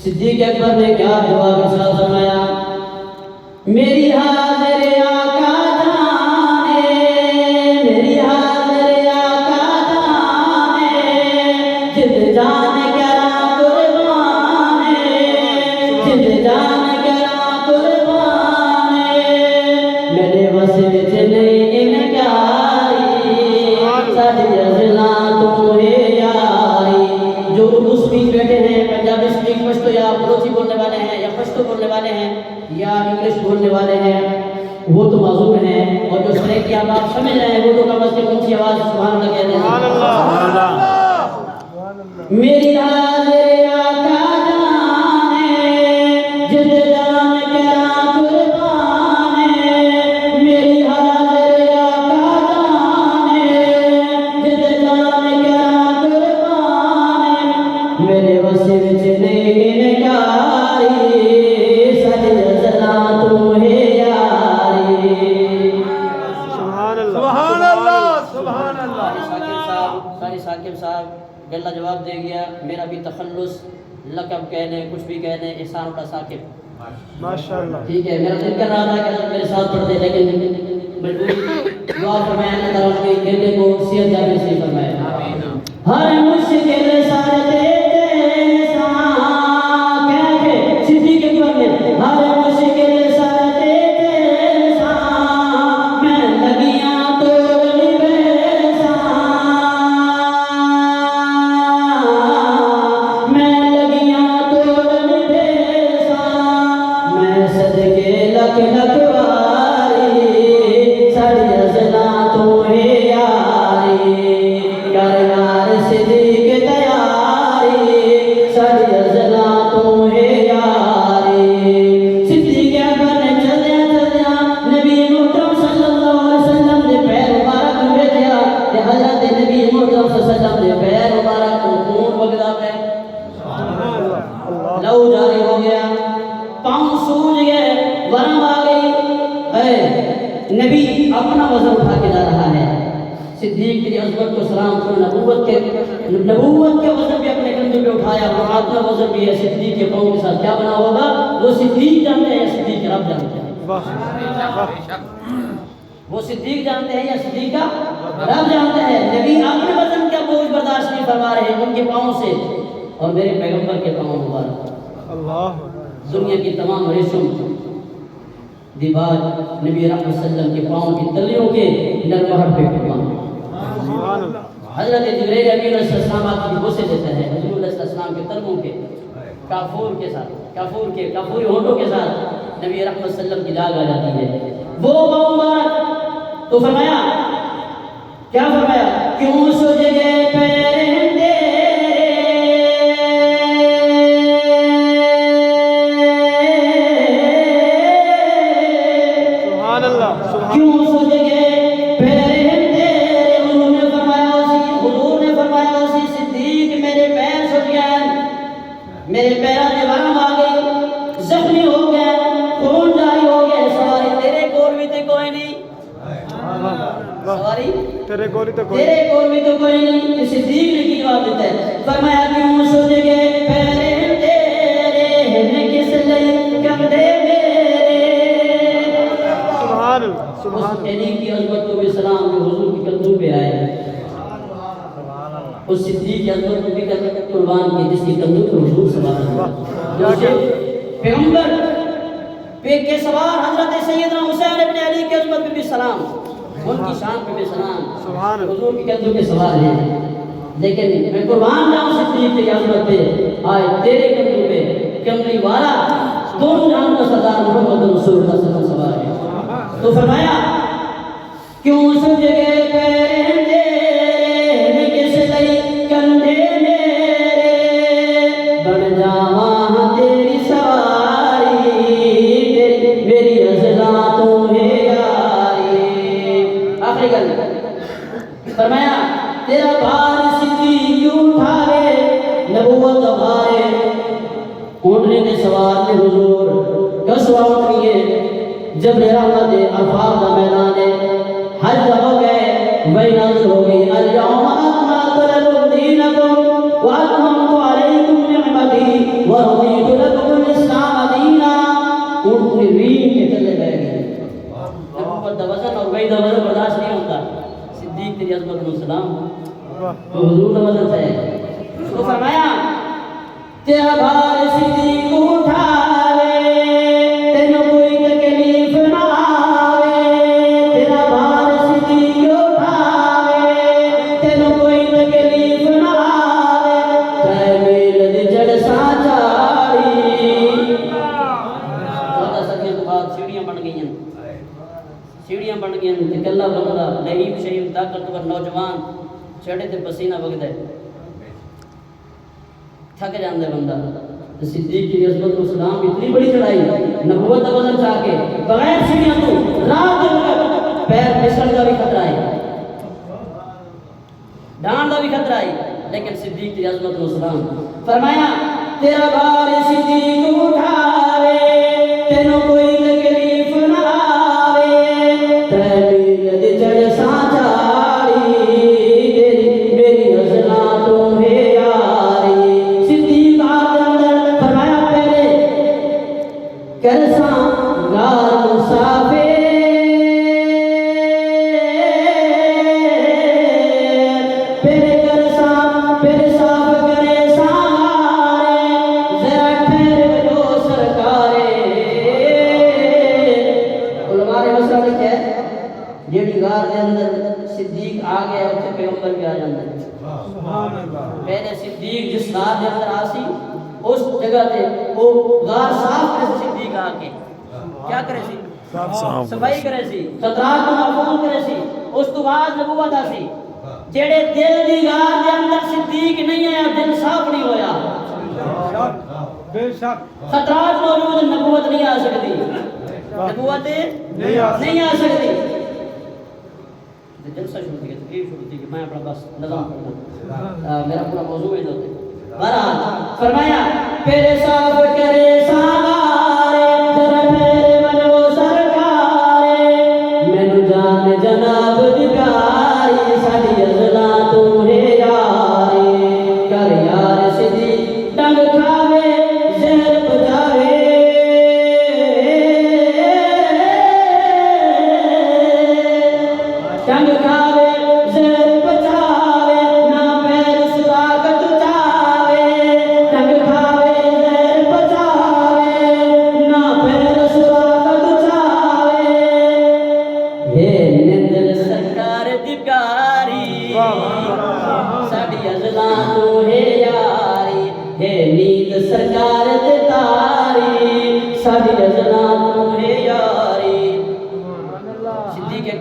सिद्दीक़ अकबर ने क्या जवाब इरशाद फरमाया, मेरी हाज़िर आका जाने, मेरी हाज़िर आका जाने, जिद जान करा कुर्बाने, जिद जान करा कुर्बाने, मेरे बस विच नहीं इनकारी, साडी अज़ला तू है यारी। जो उर्दू स्पीक बैठे हैं, पंजाबी स्पीक पश्तो या बलोची बोलने वाले हैं या पश्तो बोलने वाले हैं या इंग्लिश बोलने वाले हैं, वो तो माजूर हैं, और जो सुने की आप समझ रहे हैं वो तो कम से कम ऊंची आवाज सुभान अल्लाह कहते हैं। सुभान अल्लाह। मेरी हाज़िर आका जाने, जिद जान करा कुर्बाने, मेरी हाज़िर आका जाने, जिद जान करा कुर्बाने, मेरे बस विच नहीं इनकारी, साडी अज़ला तू है यारी। सुभान अल्लाह सुभान अल्लाह। सारी साकिब साहब गल्ला जवाब दे गया, मेरा भी तखल्लुस लक़ब कहने कुछ भी कहने एहसान उठा साकिब माशाअल्लाह। ठीक है। मेरा दिल कर रहा था कि मेरे साथ पढ़ते, लेकिन मजबूरी दुआ फरमाया अल्लाह ताला उनके कहने को सेहत जाने से फरमाया। हर मुश्किल सर देते सा कह के सिद्दीक़ अकबर ने, हर मुश्किल सर देते सा, मैं लगियां तोड़नी बेसा, मैं लगियां तोड़नी बेसा, मैं सदके लख लख वारी, साडी अज़ला तू है यारी, कर यार सिद्दीक़ तैयारी, साडी अज़ला तू है यारी। सिद्दीक़ अकबर ने चलदियां चलदियां नबी मुहतरम सल्लल्लाहु अलैहि वसल्लम दे पैर मुबारक नूं वेखिया ते हज़रत नबी मुहतरम सल्लल्लाहु अलैहि वसल्लम दे पैर मुबारक नूं खून वगदा पे, लहू जारी हो गया, पांव सूज गए, वरम आ गई है। नबी अपना वजन उठा के जा रहा है। सिद्दीक़ की अज़मत को सलाम करो, नबूवत के वजन भी अपने कंधों पे उठाया, और अपना वजन भी है सिद्दीक़ के पांव के साथ क्या बना होगा वो सिद्दीक़ जानते हैं, सिद्दीक़ रब जानते हैं। वो सिद्दीक़ जानते हैं या सिद्दीक़ का रब जानते हैं। नबी अपने वजन का बोझ बर्दाश्त नहीं फरमा रहे उनके पांव से, और मेरे पैगंबर के पांव मुबारक अल्लाह। दुनिया की तमाम रेशम दीवार नबी रहमत सल्लम के पांव की तलियों के नरमहर पे कुर्बान। सुभान अल्लाह। हज़रत जिब्रील अमीन अलैहिस्सलाम आपकी बोसे देता है, हुजूर अलैहिस्सलाम के तलवों के काफूर के साथ, काफूरी होंठों के साथ नबी रहमत सल्लम की दाग आ जाती है। वो मुबारक तो फरमाया, क्या फरमाया, क्यों सूझ गए पैर क्यों सूझ गए पैर तेरे। हुजूर ने फरमाया उसी सिद्दीक़ मेरे पैर सूझ गए, मेरे पैरों में वरम आ गई, जख्मी हो गया, खून जारी हो गया, सवारी तेरे कोल भी तो कोई नहीं, सवारी तेरे कोल भी तो कोई नहीं। सिद्दीक़ ने जवाब देता है, फरमाया क्यों सूझ गए पैर तेरे, हैं किस लई कंधे मेरे। सुभान सुभान। उस तहरीक की अज़मत को भी सलाम जो हुजूर के कंधों पे आए, उस सिद्दीक़ की अज़मत को भी कुर्बान की जिसके कंधों पे हुजूर सवार हैं, पैगंबर पे के सवार हज़रत सैयदना हुसैन इब्न अली की अज़मत पे भी सलाम, उनकी शान पे भी सलाम, हुजूर के कंधों पे सवार हैं। लेकिन मैं कुर्बान जाऊं सिद्दीक़ की अज़मत पे, आए तेरे कंधों पे कमली वाला दोनों जहां का सरदार मोहम्मद रसूलुल्लाह सल्लल्लाहु अलैहि वसल्लम सवार है। तो फरमाया क्यों सूझ गए पैर तेरे, किस लई कंधे मेरे, बन जावां तेरी सवारी, ते सवार थे हुजूर कसवा उठिए जब रहमत अरफात का मैदान है हज हो गए वही नाज़िल हो गई अल यौम अकमलतु लकुम दीनकुम व अतममतु अलैकुम निअमती व रदीतु लकुम इस्लाम दीना। ऊँट पूरी रींग के चले गए नबूवत दा वज़न और वही दा वज़न बर्दाश्त नहीं होता सिद्दीक तेरी अज़मत नु सलाम तो हुजूर दा वज़न है तो फरमाया तेरा भार सिद्दीक उठावे तेनो कोई तकलीफ ना आवे तेरा भार सिद्दीक उठावे तेनो कोई तकलीफ ना आवे तै मील दी जड़ सा चाड़ी 14 सदियों के बाद सीढ़ियां बन गई ते कल्ला बंदा लहीब शहीब ताकतवर नौजवान चढ़े ते पसीना वगदा थक जाता बंदा तो सिद्दीक की अज़मत व सलाम इतनी बड़ी चढ़ाई नबूवत का वज़न चाह के बगैर सीढ़ियों तो रात दिन पैर फिसल का भी खतरा है डांड का भी खतरा है लेकिन सिद्दीक की अज़मत व सलाम फरमाया तेरा भार सिद्दीक उठावे तेनो कोई तकलीफ ना आवे तै मील दी जड़ सा चाड़ी तेरी मेरी हज़ना तुम्हें करसा गार मुसाफिर फिर करसा फिर साफ करे सारे जरा ठहर जो सरकारे उलमाए मसला लिखा है जेड़ी गार दे अंदर सिद्दीक आ गया उसे पैगंबर भी आ जाता है पहले सिद्दीक जिस गार दे अंदर आसी उस जगह पे वो गार साफ करे सिद्दीक आके क्या करे सी सफाई करे सी खतरात को महफूज करे सी उस तो बाद नबूवत आसी जेड़े दिल दी गार दे अंदर सिद्दीक नहीं आया दिल साफ नहीं होया बेशक खतरात मौजूद नबूवत नहीं आ सकती नबूवत नहीं आ सकती जलसा शुरू किया तकरीर शुरू की मैं अपना बस नज़म पढ़ना मेरा पूरा मौजू है तो बहरहाल फरमाया फिर साफ करे सागा